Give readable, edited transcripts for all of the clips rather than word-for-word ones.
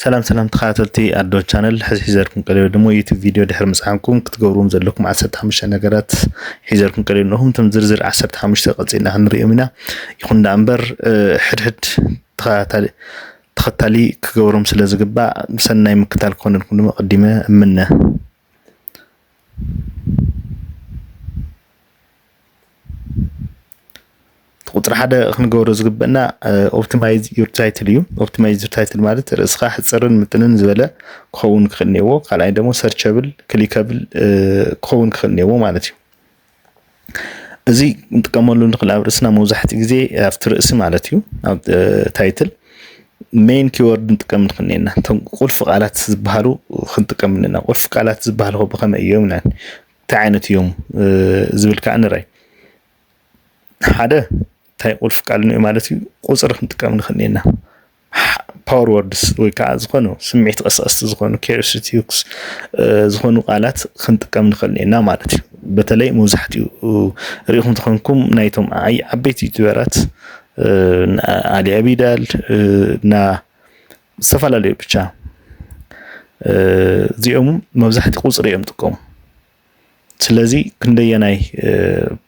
سلام تخاتلتي أدو channel حزيركم قليل دمو يوتيوب فيديو دحر مسعانكم كتقورون زلكم عسرت حمشة نقرات حزيركم قليل نهم تمزرزر عسرت حمشة قلتينا هنرئي منا يخون دعنبر حد تخطالي كقورهم سلازقبا سنة مكتال كون نكون مقدمة منه قطر حدا خنقورو زقبنا optimize your title يو optimize your title مالت رسخة حصرن متنن زبالة كون كخنيوو قال عين دمو searchable clickable كون كخنيوو مالتي ازي نتقاملو نقل عبرسنا موزحت اكزي افتر اسم مالتيو title main keyword نتقام نخنينا قولف قالات زبهالو خنتقامننا قولف قالات زبهالو بخم ايوم تعينت يوم زبل كأن راي حدا تاي قولف قالني مالتي قصر نتقام نخنينا باور ووردز ويكا زخونو سمعت قصص زخونو كيرسيتيوكس زخونو قالات خنتقام نخنينا مالتي بتلاقي موزحتي ريخم تخونكم نايتهم اي عبيت يوتيوبرات علي ابيدال نا استفالالي بچا زيوم موزحتي قصر يمتقوم سلازي كنديناي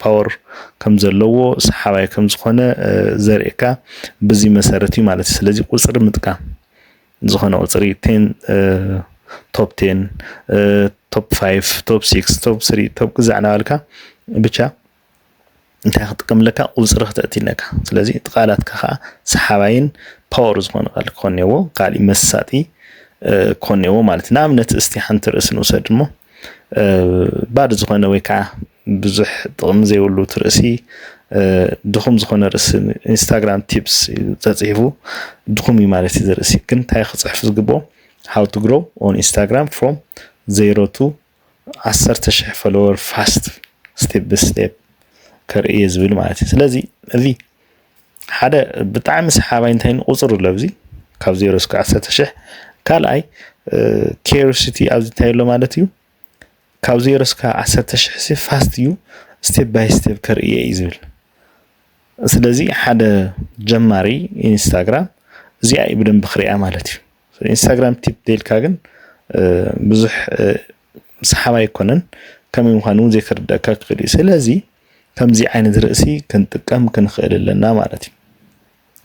باور كم زلوا صحابي كم زخونه زريكا بزي مسارتي مالتي سلازي قصر متقا زخونه قصري 10 توب 10 توب 5 توب 6 توب 3 توب كزعنا لك بچا انت هتقم لك قصر تاتينك سلازي تقالات كخا صحابين باور زخونه قال كونيو قال مساتي كونيو مالتي نامنت استيحنتر اسنو سدمو بعد زخونه ويكا بزح طقم زي ولو ترسي دخم زخونه رس انستغرام تيبس تصيفو دخم مالتي درسي كنت هاي خصحف زغبو how to grow on Instagram from 0 to 10,000 follower fast step by step كرئي زبل مالتي سلازي ذي حدا بطعم سحابين انتين قصر لبزي كاب 0 اسك 10,000 كالاي curiosity او تايلو مالتيو كاب 0 اسك 10,000 fast you step by step كرئي يزبل سلازي حدا جماري انستغرام زي اي بدن بخريئة مالتيو انستغرام تيب ديلكا كن بزح صحابه يكونن كم يمكنون ذكر دقائق قليل سلازي كم زي عين درسي كنتقام كنخيل لنا مالتي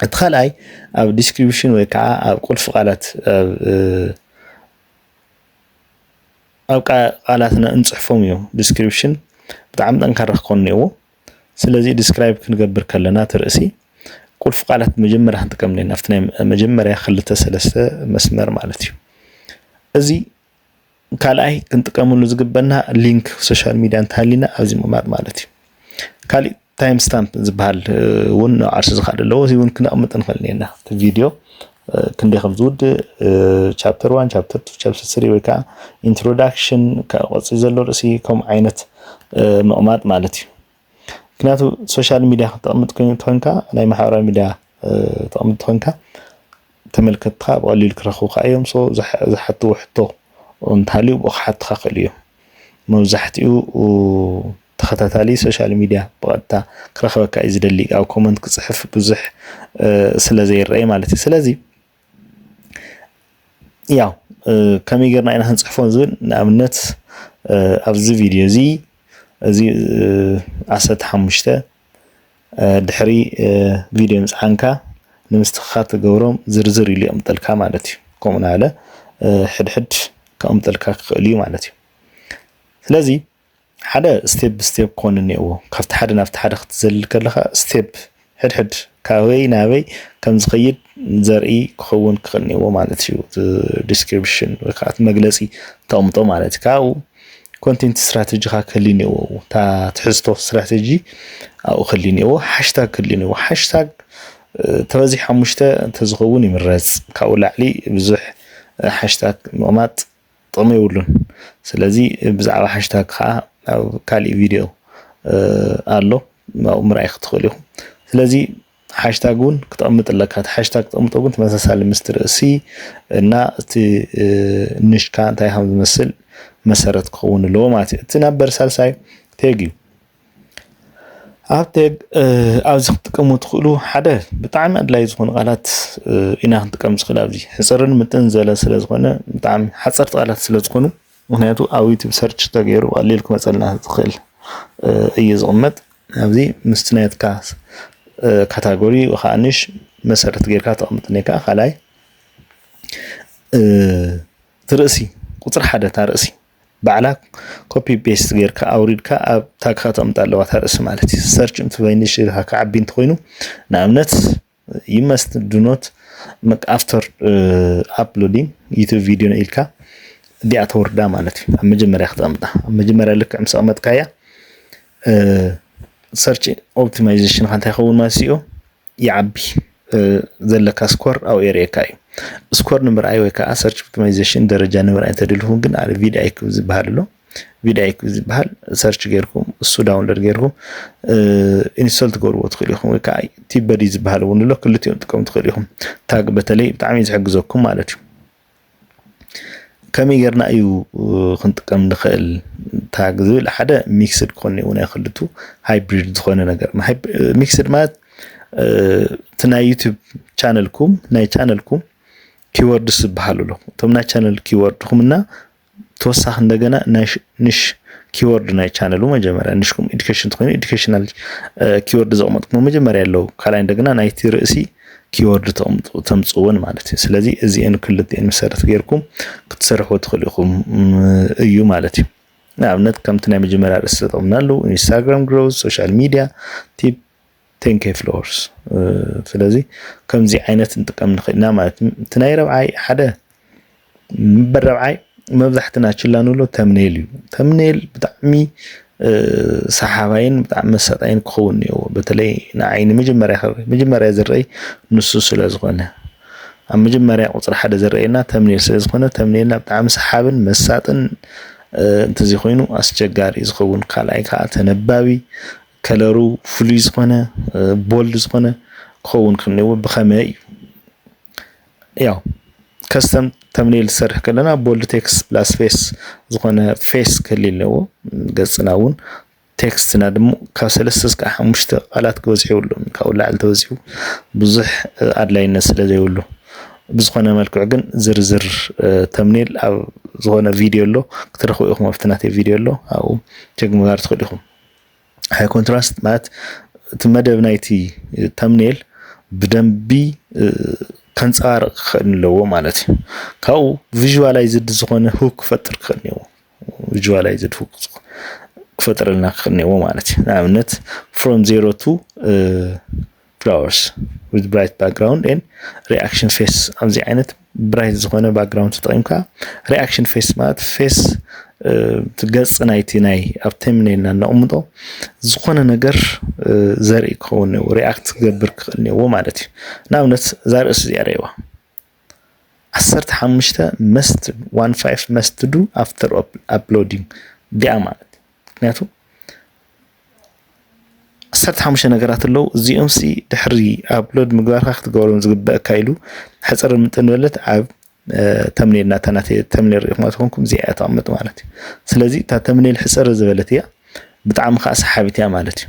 ادخلاي او ديسكريبشن ويكا او قلف قالات او قالاتنا انصحفهم يو ديسكريبشن بتعم دنكر كونيو سلازي ديسكرايب كنغبر كلنا ترسي قلف قالات مجمره هنتقم لنا فتنا مجمره خلته سلسته مسمر مالتي ازي كالاي كنتقاملو زغبنا لينك سوشيال ميديا انتهالينا ابزي ممات مالتي كالي تايم ستامب زبال ون عرس زخادلو زي ون كنقمط نخلينا فيديو كندي خبزود chapter 1 chapter 2 chapter 3 وكا introduction كقصي زلو رسي كم عينت مقمات مالتي كناتو سوشيال ميديا تقمط كنتونكا ناي محاورا ميديا تقمط كنتونكا تملكتها بقليل كرخوخا ايوم سو زحتو وحتو ونتاليو بوخحت خاقليو موزحتيو و تخطاتالي سوشيال ميديا بقتا كرخوكا ازدلي او كومنت كصحف بزح سلازي الرأي مالتي سلازي ياو كمي غيرنا انا هنصحفون زين نامنت ابز فيديو زي عسد حمشته دحري فيديو مسعنكا نمستخات قورم زرزر اللي امطلكا مالتي كومنا على حد كامطلكا قلي مالتي سلازي حدا ستيب ستيب كون نيو كفت حدا نفت حدا ختزل كلها ستيب حد كاوي ناوي كم زخيد زرعي كون كخنيو مالتي ديسكريبشن وكات مجلسي تقمطو مالتي كاو كونتنت استراتيجي خلينيو تا تحسطو استراتيجي او خلينيو هاشتاج خلينيو هاشتاج توزي حمشته تزغوني من راس كاول علي بزح هاشتاج مقمات طمي يقولون سلازي بزعوا هاشتاج خا او كالي فيديو قالو او مرأي تدخليهم سلازي هاشتاجون كتقمط لك هاشتاج تقمطون تمساسال مسترسي እና نشكا انتي هم بمثل مسارت كون لو ماتي تنبر سالساي تيجي ኣብቴግ ኣብዚ ክትጥቀሙ ትኽእሉ ሓደ ብጣዕሚ ኣድላይ ዝኾኑ ቃላት ኢና ክንጥቀም ዝኽእል ኣብዚ ሕፅርን ምጥን ዘለ ስለ ዝኾነ ብጣዕሚ ሓፀርቲ ቃላት ስለ ዝኾኑ ምክንያቱ ኣብ ዩቲብ ሰርች ተገይሩ ቀሊል ክመፀልና ዝኽእል እዩ ዝቕመጥ ኣብዚ ምስቲ ናትካ ካታጎሪ ከዓ ንሽ መሰረት ጌርካ ተቐምጥ ነካ ካልኣይ ትርእሲ ቁፅሪ ሓደ ታርእሲ ባዕላ ኮፒ ፔስት ጌርካ ኣውሪድካ ኣብ ታግካ ተቐምጥ ኣለዋ ታርእሲ ማለት እዩ ሰርች እንትበይንሽ ከዓቢ እንትኮይኑ ንኣብነት you must do not after uploading YouTube video ኢልካ ዲኣ ተወርዳ ማለት እዩ ኣብ መጀመርያ ክትቐምጣ ኣብ መጀመርያ ልክዕ ምስ ቀመጥካያ ሰርች ኦፕቲማይዜሽን እንታይ ይኸውን ማለት እዩ ይዓቢ ዘለካ ስኮር ኣው ኤሪካ እዩ ስኮር ንምርኣይ ወይ ከዓ ሰርች ኦፕቲማይዜሽን ደረጃ ንምርኣይ ተደልኹም ግን ኣብ ቪዲዮ አይኩ ዝበሃል ኣሎ ቪዲዮ አይኩ ዝበሃል ሰርች ጌርኩም እሱ ዳውንሎድ ጌርኩም ኢንስቶል ትገብርዎ ትኽእሉ ኢኹም ወይ ከዓ ቲበዲ ዝበሃል እውን ኣሎ ክልቲኦም ትጥቀሙ ትኽእሉ ኢኹም ታግ በተለይ ብጣዕሚ ዝሕግዘኩም ማለት እዩ ከመይ ጌርና እዩ ክንጥቀም ንኽእል ታግ ዝብል ሓደ ሚክስድ ክኾን እውን ኣይክልቱ ሃይብሪድ ዝኾነ ነገር ሚክስድ ማለት ትናይ ዩቲዩብ ቻነልኩም ናይ ቻነልኩም ኪወርድስ ዝበሃሉ ኣሎ እቶም ናይ ቻነል ኪወርድኩምና ተወሳኺ እንደገና ንሽ ኪወርድ ናይ ቻነሉ መጀመርያ ንሽኩም ኤዱኬሽን ትኾይኑ ኤዱኬሽናል ኪወርድ ዘቕመጥኩም መጀመርያ ኣለዉ ካልኣይ እንደገና ናይቲ ርእሲ ኪወርድ ተምፅውን ማለት እዩ ስለዚ እዚአን ክልቲአን መሰረት ጌርኩም ክትሰርሑ ትኽእሉ ኢኹም እዩ ማለት እዩ ንኣብነት ከምቲ ናይ መጀመርያ ርእሲ ተጠቕምናሉ ኢንስታግራም ግሮዝ ሶሻል ሚድያ ቲፕ 10k followers ስለዚ ከምዚ ዓይነት እንጥቀም ንኽእልና ማለት እቲ ናይ ረብዓይ ሓደ በረብዓይ መብዛሕትና ችላንሎ ተምኔል እዩ ተምኔል ብጣዕሚ ሰሓባይን ብጣዕሚ መሳጣይን ክኸውን እኒአዎ በተለይ ንዓይኒ መጀመርያ ዝረአይ ንሱ ስለ ዝኾነ ኣብ መጀመርያ ቁፅሪ ሓደ ዝረአየና ተምኔል ስለ ዝኾነ ተምኔልና ብጣዕሚ ሰሓብን መሳጥን እንተዚ ኮይኑ ኣስቸጋሪ ዝኸውን ካልኣይ ከዓ ተነባቢ ከለሩ ፍሉይ ዝኾነ ቦልድ ዝኾነ ክኸውን ክነው ብኸመይ እዩ ያው ከስተም ተምኔል ሰርሕ ከለና ቦልድ ቴክስት ፕላስ ፌስ ዝኾነ ፌስ ከሊልዎ ገጽና እውን ቴክስትና ደሞ ካብ 3 እስከ 5 ቃላት ክበዝሕ ይብሉ ካብ ላዕሊ ተወዚሑ ብዙሕ ኣድላይነት ስለ ዘይብሉ ብዝኾነ መልክዕ ግን ዝርዝር ተምኔል ኣብ ዝኾነ ቪድዮ ኣሎ ክትረኽቡ ኢኹም ኣብቲ ናተይ ቪድዮ ኣሎ ኣብኡ ቼክ ምግባር ትኽእሉ ኢኹም ሃይ ኮንትራስት ማለት እቲ መደብ ናይቲ ተምኔል ብደንቢ ከንፀባርቕ ክኽእል ኣለዎ ማለት እዩ ካብኡ ቪዥዋላይዝድ ዝኾነ ሁክ ክፈጥር ክኽእል እኒአዎ ቪዥዋላይዝድ ሁክ ክፈጥረልና ክኽእል እኒአዎ ማለት እዩ ንኣብነት from 0 to flowers with bright background and reaction face ኣብዚ ዓይነት ብራይት ዝኾነ ባክግራውንድ ተጠቒምካ reaction face ማለት ፌስ ገጽ ናይቲ ናይ ኣብ ተምኔልና ነቕምጦ ዝኾነ ነገር ዘርኢ ክኸውን ሪኣክት ክገብር ክኽእል እኒአዎ ማለት እዩ ንኣብነት እዛ ርእሲ እዚኣ ርእይዋ 15 must do after uploading ዲኣ ማለት ምክንያቱ 15 ነገራት ኣለዉ እዚኦም ሲ ድሕሪ ኣፕሎድ ምግባርካ ክትገብሮም ዝግበአካ ኢሉ ሕፅር ምጥን በለት ኣብ ተምኔልና ተናተ ተምኔል ሪኢኹም ትኾንኩም እዚኣ ተቐምጥ ማለት እዩ ስለዚ እታ ተምኔል ሕፅር ዝበለት እያ ብጣዕሚ ከዓ ሰሓቢት እያ ማለት እዩ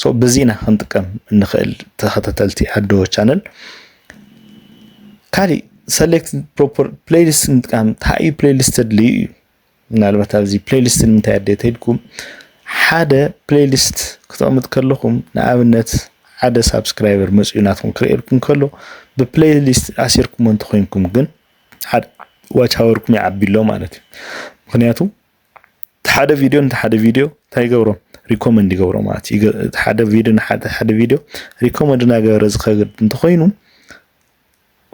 ሶ በዚና ክንጥቀም እንኽእል ተኸታተልቲ ኣዶ ቻነል ካሊ select proper playlist እንጥቀም እንታይ playlist ድልዩ እዩ ምናልባት ኣብዚ playlist ንምንታይ ኣደት ሄድኩም ሓደ playlist ክትቐምጥ ከለኹም ንኣብነት ሓደ ሳብስክራይበር መፅኡናትኩም ክሪኤልኩም ከሎ ብplaylist ኣሲርኩም እንትኾንኩም ግን ዋች ሃወርኩም ይዓቢሎ ማለት እዩ ምክንያቱ ሓደ ቪድዮ ንሓደ ቪድዮ እንታይ ይገብሮ ሪኮመንድ ይገብሮ ማለት እዩ ሓደ ቪድዮ ንሓደ ቪድዮ ሪኮመንድ ናገበረ ዝኸግድ እንትኾይኑ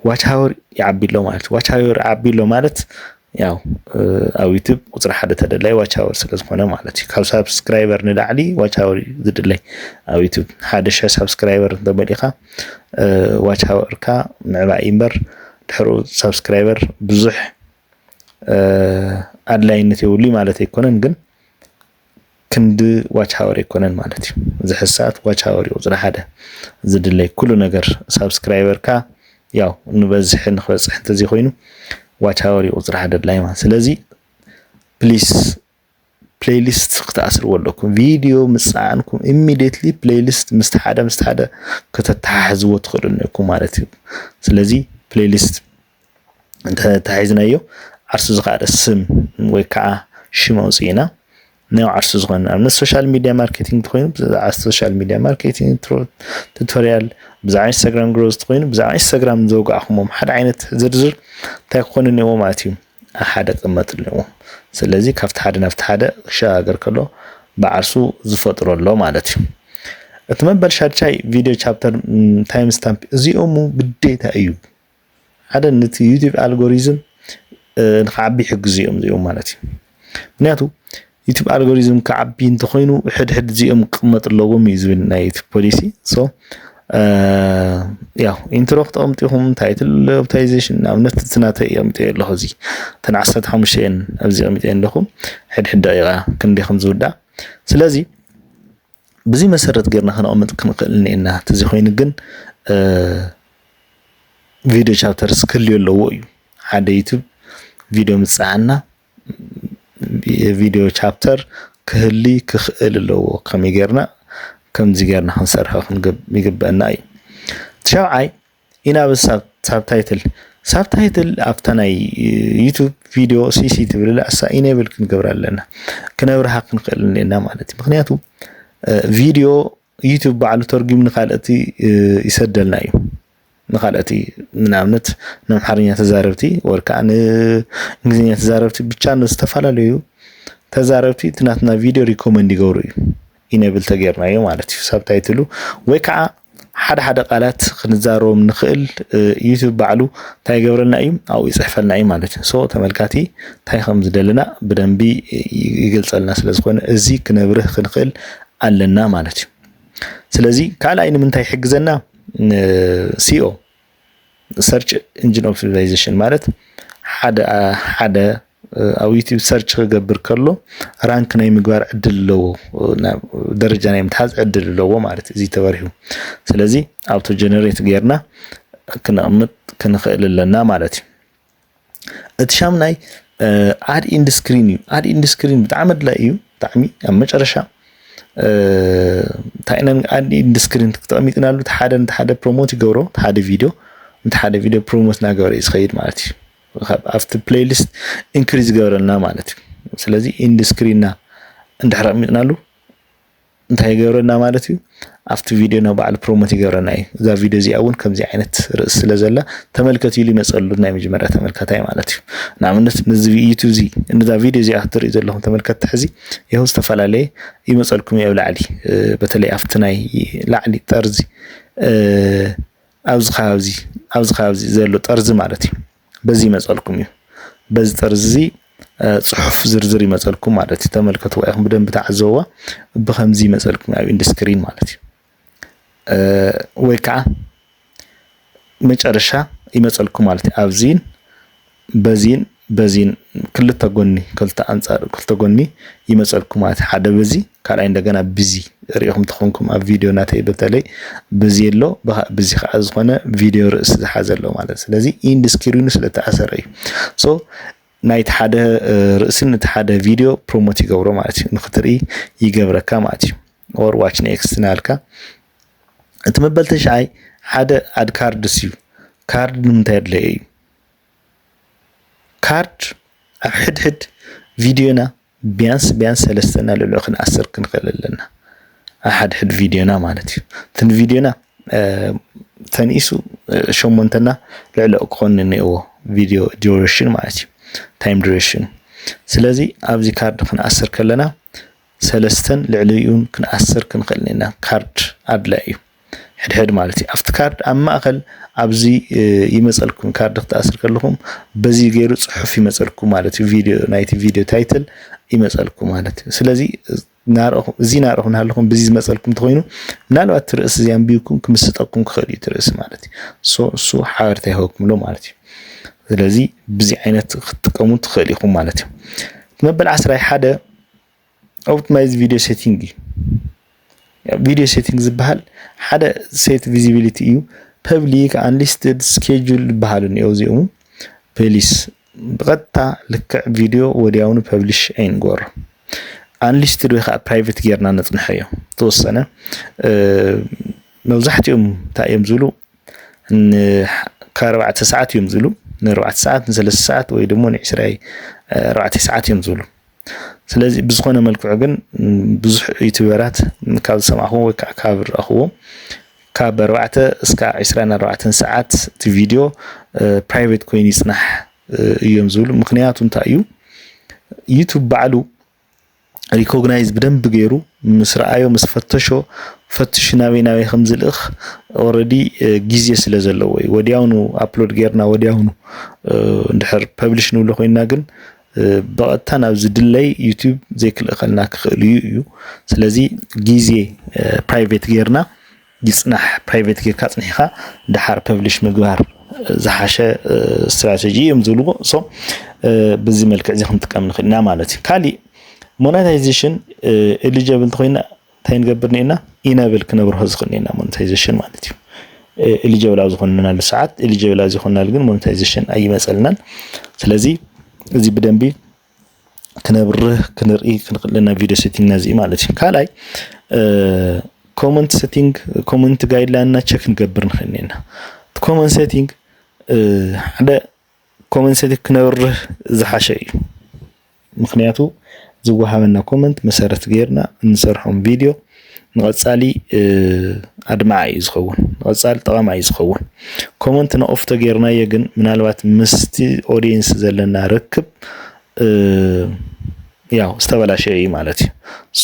ዋች ሃወር ይዓቢሎ ማለት ዋች ሃወር ይዓቢሎ ማለት ያው ኣብ ዩቲዩብ ቁፅሪ ሓደ ተደላይ ዋች ሃወር ስለ ዝኾነ ማለት እዩ ካብ ሳብስክራይበር ንላዕሊ ዋች ሃወር ዝድላይ ኣብ ዩቲዩብ 1000 ሳብስክራይበር እንተመሊኻ ዋች ሃወርካ ምዕባይ እምበር ድሕሩ ሳብስክራይበር ብዙሕ ኣድላይነት የብሉ ማለት ኣይኮነን ግን ክንዲ ዋች ሃወር ኣይኮነን ማለት እዩ ዝሕሳት ዋች ሃወር ቁፅሪ ሓደ ዝድላይ ኩሉ ነገር ሳብስክራይበርካ ያው ንበዝሕ ንኽበፅሕ እንተዘይ ኮይኑ ዋች ሃወር ቁፅሪ ሓደ ላይ ማለት ስለዚ ፕሊስ ፕሌሊስት ክትኣስርዎ ኣለኩም ቪድዮ ምፅዓንኩም ኢሚዲየትሊ ፕሌሊስት ምስ ሓደ ከተተሓሕዝዎ ትኽእሉ ኢኹም ማለት እዩ ስለዚ ፕሌሊስት ተታሒዝናዮ ዓርሱ ዝኻደ ስም ወይ ከዓ ሽም ኣውፅኢና ናይ ዓርሱ ዝኾነ ኣብ ሶሻል ሚድያ ማርኬቲንግ ትኮይኑ ብዛዕባ ሶሻል ሚድያ ማርኬቲንግ ቱቶሪያል ብዛዕባ ኢንስታግራም ግሮዝ ትኮይኑ ብዛዕባ ኢንስታግራም ዘውጋዕኹሞም ሓደ ዓይነት ዝርዝር እንታይ ክኾን እኒአዎ ማለት እዩ ሓደ ቅመጥልዎ ስለዚ ካብቲ ሓደ ናብቲ ሓደ ክሸጋገር ከሎ ብዓርሱ ዝፈጥረሎ ማለት እዩ እቲ መበል ሻድሻይ ቪድዮ ቻፕተር ታይም ስታምፕ እዚኦም ግዴታ እዩ ሓደ ነቲ ዩቲዩብ አልጎሪዝም ንክዓቢ ይሕግዙ እዮም ማለት እዩ ምክንያቱ ዩቲዩብ አልጎሪዝም ክዓቢ እንተኮይኑ ሕድሕድ እዚኦም ክቅመጥ ኣለዎም እዩ ዝብል ናይ ዩቲዩብ ፖሊሲ ሶ ያው ኢንትሮ ክተቀምጢኹም ታይትል ኦፕቲማይዜሽን ኣብነት ትናተይ የምጥየ ኣለኹ እዚ ተን 15 ኣብዚ ቀምጥየ ኣለኹም ሕድሕድ ደቂቃ ክንደይ ከም ዝውዳእ ስለዚ ብዚ መሰረት ጌርና ክነቅምጥ ክንክእል ነና ተዚ ኮይኑ ግን ቪድዮ ቻፕተር ስክልዮ ኣለዎ እዩ ሓደ ዩቲዩብ ቪድዮ ምፅዓና ቪድዮ ቻፕተር ክህሊ ክኽእል ኣለዎ ከመይ ጌርና ከምዚ ጌርና ክንሰርሖ ይግበአና እዩ ተሻውዓይ ኢናብ ሳብታይትል ኣብታ ናይ ዩቲዩብ ቪድዮ ሲሲ ትብል ኣሳ ኢኔብል ክንገብር ኣለና ክነብርሃ ክንክእል ነና ማለት እዩ ምክንያቱ ቪድዮ ዩቲዩብ ባዕሉ ተርጉም ንኻልእቲ ይሰደልና እዩ ንኻልእቲ ንኣብነት ንኣምሓርኛ ተዛረብቲ ወይ ከዓ ንእንግሊዝኛ ተዛረብቲ ብቻ ንዝተፈላለዩ ተዛረብቲ ትናትና ቪድዮ ሪኮመንድ ይገብሩ እዩ ኢኔብል ተገይርናዮ ማለት እዩ ሳብታይትሉ ወይ ከዓ ሓደ ቃላት ክንዛረቦም ንኽእል ዩቲዩብ ባዕሉ እንታይ ይገብረልና እዩ ኣብኡ ይፅሕፈልና እዩ ማለት እዩ ሶ ተመልካቲ እንታይ ከም ዝደለና ብደንቢ ይገልፀልና ስለዝኾነ እዚ ክነብርህ ክንክእል ኣለና ማለት እዩ ስለዚ ካልኣይ ንምንታይ ይሕግዘና ሲኦ ሰርች ኢንጂን ኦፕቲማይዜሽን ማለት ሓደ ኣብ ዩቲዩብ ሰርች ክገብር ከሎ ራንክ ናይ ምግባር ዕድል ኣለዎ ደረጃ ናይ ምትሓዝ ዕድል ኣለዎ ማለት እዚ ተበሪሁ ስለዚ ኣውቶ ጀነሬት ጌርና ክነቅምጥ ክንክእል ኣለና ማለት እዩ እቲ ሻምናይ ኣድ ኢንድ ስክሪን እዩ ኣድ ኢንድ ስክሪን ብጣዕሚ ኣድላይ እዩ ብጣዕሚ ኣብ መጨረሻ ታይና ኣድ ኢንድ ስክሪን ተቀሚጥናሉ ሓደ ፕሮሞት ይገብሮ ሓደ ቪድዮ ፕሮሞት ናገበረ ይስኸይድ ማለት እዩ after playlist increase ገበረልና ማለት እዩ ስለዚ ኢንድ ስክሪንና እንድሕር ቀሚጥናሉ እንታይ ገበረና ማለት እዩ after ቪድዮ ነው ባዕል ፕሮሞት ይገበረና እዩ እዛ ቪድዮ እዚኣ እውን ከምዚ ዓይነት ርእስ ስለዘላ ተመልከቱ ኢሉ ይመፀሉ ናይ መጀመርያ ተመልካታይ ማለት እዩ ንኣብነት ነዚ ዩቲዩብ እዚ እንዛ ቪድዮ እዚኣ ትርኢ ዘለኹም ተመልከት ሕዚ ይኸው ዝተፈላለዩ ይመፀልኩም እዩ ላዕሊ በተለይ after ናይ ላዕሊ ጠርዚ ኣብዚ ከባቢ ዘሎ ጠርዚ ማለት እዩ በዚ ይመፀልኩም እዩ በዚ ጠርዚ ጽሑፍ ዝርዝር ይመፀልኩም ማለት እዩ ተመልከቱ አይኹም በደንብ ተዓዘዋ በከምዚ ይመፀልኩም ኣብ ኢንድ ስክሪን ማለት እዩ ወይ ከዓ መጨረሻ ይመፀልኩም ማለት እዩ ኣብዚን በዚን ክልተ ጎኒ ይመፀልኩም ማለት ሓደ በዚ ካልኣይ እንደገና በዚ ሪእኹም ተኾንኩም ኣብ ቪድዮ ናተይ በተለይ በዚ የሎ በዚ ከዓ ዝኾነ ቪድዮ ርእስ ዝሓዘሎ ማለት ስለዚ ኢንድ ስክሪኑ ስለተኣሰረ እዩ ሶ ናይት ሓደ ርእስን ሓደ ቪድዮ ፕሮሞት ይገብሮ ማለት እዩ ንኽትርኢ ይገብረካ ማለት እዩ ኦር ዋች ኔክስት ናልካ እቲ መበልተሻይ ሓደ ኣድ ካርድስ እዩ ካርድ ንምንታይ ኣድለየ እዩ ካርድ ኣብ ሕድሕድ ቪድዮና ቢያንስ ሰለስተና ልዕሊ ክንኣስር ክንክእል ኣለና ኣብ ሕድሕድ ቪድዮና ማለት እዩ እተን ቪድዮና ተንኢሱ ሸሞንተና ልዕሊ ክኾን እኒአዎ ቪድዮ ዱሬሽን ማለት እዩ ታይም ዱሬሽን ስለዚ ኣብዚ ካርድ ክንኣስር ከለና ሰለስተን ልዕሊኡን ክንኣስር ክንክእል ነና ካርድ ኣድላይ እዩ ሕድሕድ ማለት እዩ ኣብቲ ካርድ ኣብ ማእኸል ኣብዚ ይመፀልኩም ካርድ ክትኣስር ከለኹም በዚ ገይሩ ጽሑፍ ይመፀልኩም ማለት እዩ ቪድዮ ናይቲ ቪድዮ ታይትል ይመፀልኩም ማለት እዩ ስለዚ ናርአኹም ሃለኹም በዚ ዝመፀልኩም ተኮይኑ ምናልባት ርእስ እዚ ኣንቢብኩም ክምስጠኩም ክኽእል እዩ ርእስ ማለት እዩ እሱ ሓበርታ ይህበኩም ሎ ማለት እዩ ስለዚ በዚ ዓይነት ክትጥቀሙ ትኽእል ኢኹም ማለት እዩ መበል 11 ኦፕቲማይዝ ቪድዮ ሴቲንግ ቪድዮ ሴቲንግ ዝበሃል ሓደ ሴት ቪዚቢሊቲ እዩ ፐብሊክ አንሊስትድ ስኬጁል በሃሉ ነው እዚኦም ፕሊስ በቀጥታ ልክዕ ቪድዮ ወዲያውኑ ፐብሊሽ አይንጎር unlisted ወይ ከዓ private ጌርና ነጽንሐዮ ተወሰነ መብዛሕትኦም ታየም ዝብሉ ከ4 ሰዓት እዮም ዝብሉ ን4 ሰዓት ን3 ሰዓት ወይ ደሞ ን24 ሰዓት እዮም ዝብሉ ስለዚህ ብዝኾነ መልክዑ ግን ብዙሕ ዩቲዩበራት ካብ ሰማኹ ወይ ከዓ ካብ ረኽቦ ካብ 4 እስከ 24 ሰዓት እቲ ቪድዮ ፕራይቬት ኮይኑ ይጽናሕ እዮም ዝብሉ ምክንያቱ እንታይ እዩ ዩቲዩብ ባዕሉ ሪኮግናይዝ በደንብ ገይሩ ምስ ረአዮ ምስ ፈትሽ ናበይ ከም ዝልኽ ኦሬዲ ጊዜ ስለ ዘለዎ ወዲያውኑ አፕሎድ ገርና ወዲያውኑ እንድሕር ፐብሊሽ ንብሎ ኮይና ግን በቀጥታ ናብ ዝድለይ ዩቲዩብ ዘይክልኸልና ክኽእል እዩ ስለዚ ጊዜ ፕራይቬት ገርና ይጽናሕ ፕራይቬት ጌርካ ጽኒሕካ ድሓር ፐብሊሽ ምግባር ዝሓሸ ስትራቴጂ እዮም ዝብልዎ ሶ በዚ መልክዕ እዚ ክንጥቀም ንኽእልና ማለት እዩ ካሊ ሞኔታይዜሽን ኤሊጂብል ተኮይና ታይ ንገብርኒና ኢናብል ክነብርሆ ዝኽእልና ሞኔታይዜሽን ማለት እዩ ኤሊጂብል ኣብ ዝኾንና ለሰዓት ኤሊጂብል ኣብ ዝኾንናል ግን ሞኔታይዜሽን ኣይመጸልናን ስለዚ እዚ በደንቢ ክነብርህ ክንርኢ ክንኽእልና ቪዲዮ ሴቲንግ ናዚ ማለት እዩ ካላይ ኮመንት ሴቲንግ ኮመንት ጋይድላይንና ቼክ ንገብር ንኽእልና ኮመንት ሴቲንግ ሓደ ኮመንት ሴቲንግ ክነብርህ ዝሓሸ እዩ ምክንያቱ ዝወሃበና ኮመንት መሰረት ገይርና እንሰርሖም ቪዲዮ ንቀጻሊ አድማዓይ ዝኸውን ንቀጻሊ ጠቃማይ ዝኸውን ኮመንት ኦፍ ተገይርና የግን ምናልባት ምስቲ ኦዲየንስ ዘለና ረክብ ያው ዝተበላሸ እዩ ማለት እዩ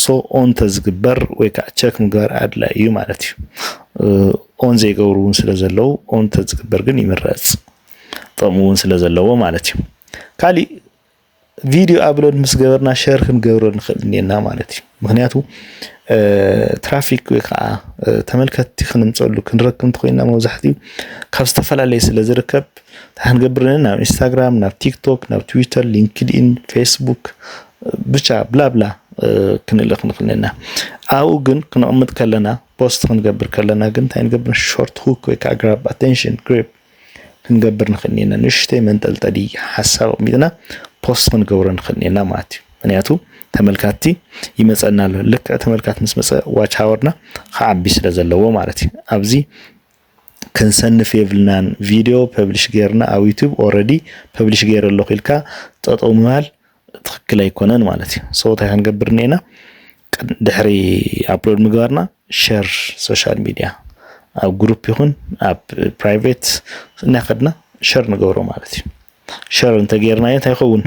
ሶ ኦን ተዝግበር ወይ ከዓ ቼክ ምግባር አድላይ እዩ ማለት እዩ ኦን ዘይገብሩን ስለዘለው ኦን ተዝግበር ግን ይምረጽ ጠሙን ስለዘለው ማለት እዩ ካሊ ቪዲዮ አፕሎድ ምስገበርና ሼር ክንገብሮ ንኽእልና ማለት እዩ ምክንያቱ ትራፊክ ወይ ከዓ ተመልከቲ ክንምጽሉ ክንረክም ተኮይና መብዛሕትኡ ካብ ዝተፈላልየ ስለ ዝርከብ ታንገብርና ናብ ኢንስታግራም ናብ ቲክቶክ ናብ ትዊተር ሊንክድኢን ፌስቡክ ብቻ ብላብላ ክንልኽ ንኽእልና አው ግን ክንቅምጥ ከለና ፖስት ክንገብር ከለና ግን ታንገብር ሾርት ሁክ ወይ ከዓ ግራብ አቴንሽን ግሪፕ ክንገብር ንኽእልና ንሽተይ መንጠልጠሊ ሐሳብ ሚድና ፖስት ክንገብር ንኽእልና ማለት እዩ ምክንያቱ ተመልካቲ ይመጸናል ልክ ተመልካት ምስመጸ ዋች ሃወርና ከዓቢ ስለ ዘለዎ ማለት እዩ ኣብዚ ክንሰንፍ የብልናን ቪዲዮ ፐብሊሽ ገርና ኣብ ዩቲዩብ ኦሬዲ ፐብሊሽ ገይረሎ ኺልካ ጠጠው ምባል ትክክል ኣይኮነን ማለት እዩ ሶ ታይ ክንገብርኒና ድሕሪ አፕሎድ ምግባርና ሼር ሶሻል ሚዲያ ኣብ ግሩፕ ይኹን ኣብ ፕራይቬት እናኸድና ሼር ንገብሮ ማለት እዩ ሼር እንተገርና እንታይ ይኸውን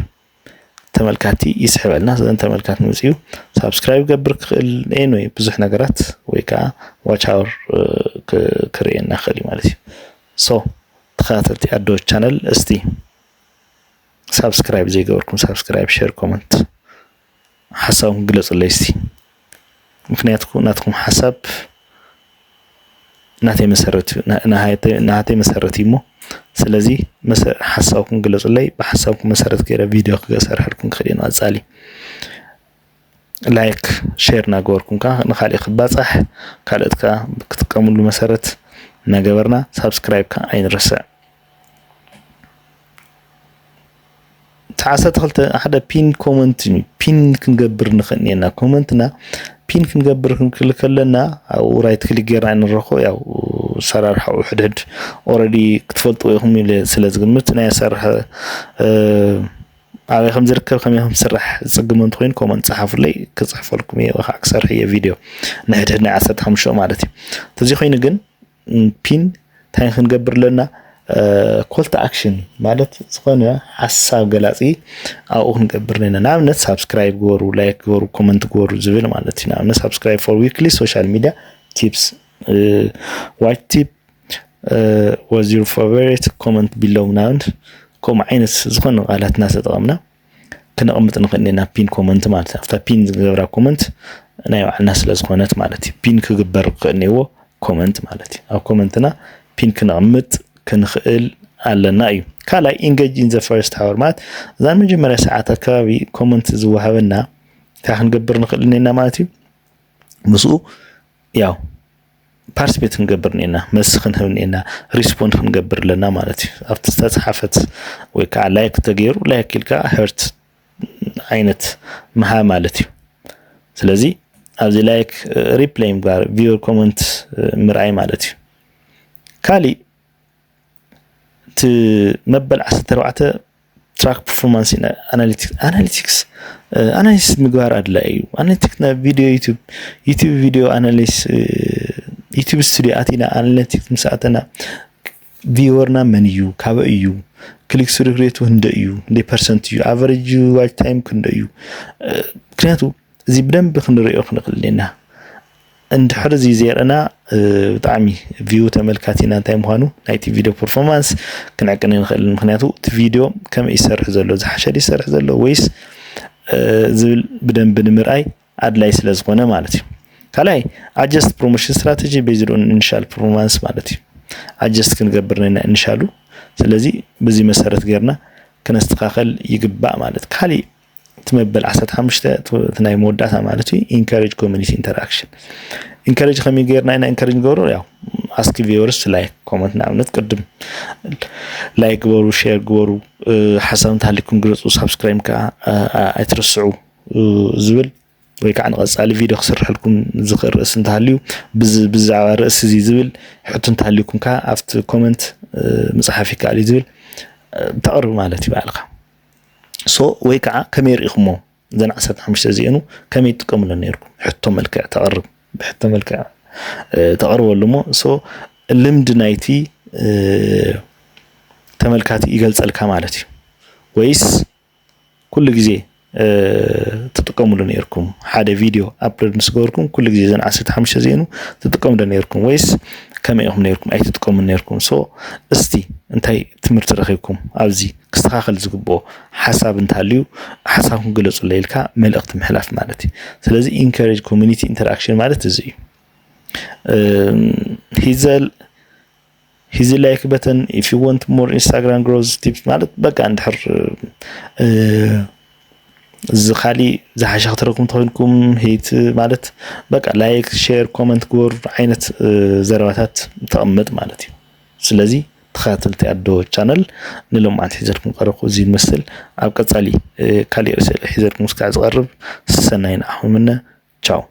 ተመልካቲ ይስሕበልና ዘን ተመልካት ንጽዩ ሰብስክራይብ ገብር ክእል ኤኒዌይ ብዙሕ ነገራት ወይ ከዓ ዋች አወር ክርኤና ኸሊ ማለት እዩ ሶ ተኸታተልቲ አዶ ቻናል እስቲ ሰብስክራይብ ዘይገበርኩም ሰብስክራይብ ሼር ኮሜንት ሐሳብኩም ግለጹልኝ እስቲ ምክንያቱ ናትኩም ሐሳብ ናቴ መሰረት ይሞ ስለዚህ ሐሳብኩም ግለጹልኝ በሐሳብኩም መሰረት ገረ ቪዲዮ ከሰርሐልኩም ክሪና አጻሊ ላይክ ሼር ናገርኩም ንኻሊ ክባጻሕ ካልእትካ ክትቀምሉ መሰረት ናገበርና ሰብስክራይብ አይንረሳ تعسات خلت هذا بين كومنت بين كنجبر نخنينا كومنتنا بين كنجبر كلنا أو رايت كل جير عن الرخو أو صار حو حدد already كتفلت ويهم اللي سلز قمتنا يصير على خمس ركب خميهم سرح سجمنت وين كومنت صحف لي كصحف لكم أكثر هي فيديو نهدنا عسات خمسة مالتي تزي خينا جن بين تاني كنجبر لنا call to action ማለት ዝኾነ ሐሳብ ገላጺ አው ክንገብርና ናብነት subscribe ጎሩ like ጎሩ comment ጎሩ ዝብል ማለት ነው ናብነት subscribe for weekly social media tips what tip was your favorite comment below ናብነት ኮም አይነት ዝኾነ ቃላትና ተጠቅምና ክንቀምጥ ንኽእልና ፒን ኮሜንት ማለት after ፒን ዝገብራ ኮሜንት ናይ ዋዕና ስለ ዝኾነት ማለት ፒን ክግበር ከነይዎ ኮሜንት ማለት አው ኮሜንትና ፒን ክንቀምጥ كنخيل على እዩ ካላይ engage in the first hour ማለት ዛን መጀመሪያ ሰዓት አካባቢ ኮሜንት ዝወሃበና ታንገብር ንኽእልና ማለት እዩ ምስኡ ያው ፓርቲሲፔት እንገብርኒና መስኽን ህብኒና ሪስፖንድ እንገብርለና ማለት እዩ ኣብቲ ተጻሕፈት ወይ ከዓ ላይክ ተገይሩ ላይክ ኢልካ ሄርት አይነት መሃ ማለት እዩ ስለዚህ ኣብዚ ላይክ ሪፕላይ ምግባር ቪወር ኮመንት ምርኣይ ማለት እዩ ካሊ መበል 14 ትራክ ፐርፎርማንስ አናሊቲክስ ምግባር አድላይ እዩ አናሊቲክስ ና ቪዲዮ ዩቲዩብ ቪዲዮ አናሊሲስ ዩቲዩብ ስቱዲዮ አቲና አናሊቲክስ ምሳተና ቪወርና መን እዩ ካብ እዩ ክሊክ ስሩ ሬቱ እንደዩ እንደ ፐርሰንት እዩ አቨሬጅ ዋች ታይም ክንደዩ ምክንያቱ እዚ በደንብ ክንሪኦ ክንክልልና እንድሕር እዚ ዘርአና ብጣዕሚ ቪው ተመልካቲና እንታይ ምዃኑ ናይቲ ቪዲዮ ፐርፎርማንስ ክንዕቅን ንኽእል ምክንያቱ እቲ ቪዲዮ ከም ይሰርሕ ዘሎ ዝሓሸ ይሰርሕ ዘሎ ወይስ ዝብል በደንብ ንምርኣይ አድላይ ስለ ዝኾነ ማለት እዩ ካላይ አጀስት ፕሮሞሽን ስትራቴጂ ቤዝድ ኦን ኢኒሻል ፐርፎርማንስ ማለት እዩ አጀስት ክንገብርና እንሻሉ ስለዚህ በዚህ መሰረት ገርና ከነስተካከል ይግባእ ማለት ካሊ ትመበል 15 ትናይ መወዳታ ማለት እዩ ኢንካሬጅ ኮሚኒቲ ኢንተራክሽን ኢንካሬጅ ከሚገርና እና ኢንካሬጅ ገሩ ያው አስክ ቪወርስ ላይክ ኮሜንት ናምነት ቅድም ላይክ ገሩ ሼር ገሩ ሐሳብ ታሊኩም ግሩጽ ሰብስክራይብ ካ አይትረስዑ ዝብል ወይ ከዓ ንቀጻሊ ቪዲዮ ክስርሕልኩም ዝኽእል ርእስ እንተሃልዩ ብዛዕባ ርእስ እዚ ዝብል ሕቱ እንተሃልዩኩም ካ አፍቲ ኮሜንት መጽሐፊ ካሊ ዝብል ተቅርብ ማለት ይባልካ ሶ ወይ ከዓ ከመይ ርኢኹሞ ዘን 15 እዚአኑ ከመይ ትጥቀሙሉ ነይርኩም ሕቶ መልክዕ ተቅርብ ብሕቶ መልክዕ ተቅርበሉሞ ሶ ልምድ ናይቲ ተመልካቲ ይገልጸልካ ማለት እዩ ወይስ ኩሉ ግዜ تتقوموا لنيركم هذا فيديو أبلود نسقوركم كل جزء 15 زينو تتقوموا لنيركم ويس كما يهم نيركم أي تتقوموا لنيركم سو استي انتي تمرت رخيكم أبزي كستخاخل زقبو حساب انتهاليو حسابكم قلصوا الليلكا ملقت محلاف مالتي سلازي encourage community interaction مالت زي he's a like button if you want more Instagram growth tips مالت بقى عندحر زخالي زحش اختركم تقولكم هيت مالت بقى لايك شير كومنت جور عينت زرواتات تقمط مالتي سلازي تخاتلتي ادو channel نلوم عن حزركم قرقو زي المثل اب قصالي كالي رسل حزركم سكا زقرب سنين احو منا تشاو